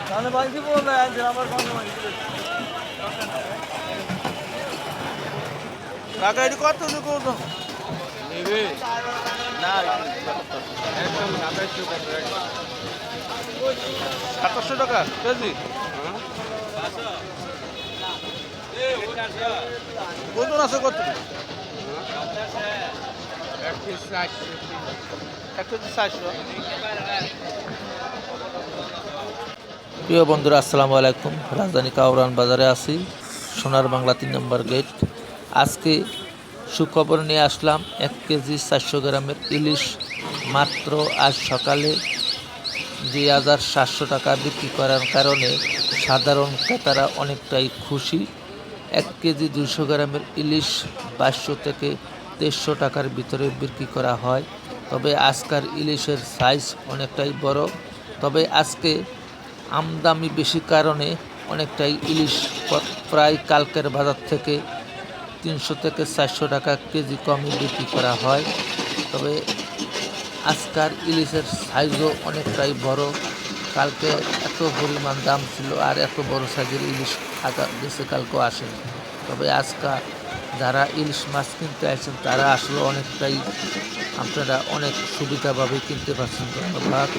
তাহলে বাড়িতে বললে আমার টাকা এটি কত কত নেবে না 2700 টাকা কেজি ওজন আছে কত 1 কেজি 400 প্রিয় বন্ধুরা আসসালামু আলাইকুম। রাজধানী কাউরান বাজারে আছি, সোনার বাংলা ৩ নম্বর গেট। আজকে সুখবর নিয়ে আসলাম 1 কেজি 400 গ্রামের ইলিশ মাত্র আজ সকালে 2700 টাকা বিক্রি করার কারণে সাধারণ ক্রেতারা অনেকটাই খুশি। 1 কেজি 200 গ্রামের ইলিশ 2200 থেকে 2300 টাকার ভিতরে বিক্রি করা হয়। তবে আজকের ইলিশের সাইজ অনেকটাই বড়। তবে আজকে আমদানি বেশি কারণে অনেকটাই ইলিশ প্রায় কালকের বাজার থেকে 300 থেকে 400 টাকা কেজি কমই বিক্রি করা হয়। তবে আজকের ইলিশের সাইজও অনেকটাই বড়। কালকে এত পরিমাণ দাম ছিল আর এত বড় সাইজের ইলিশ গেছে কালকেও আসেনি। তবে আজকে যারা ইলিশ মাছ কিনতে আসছেন তারা আসলে অনেকটাই আপনারা অনেক সুবিধাভাবে কিনতে পারছেন। ধন্যবাদ।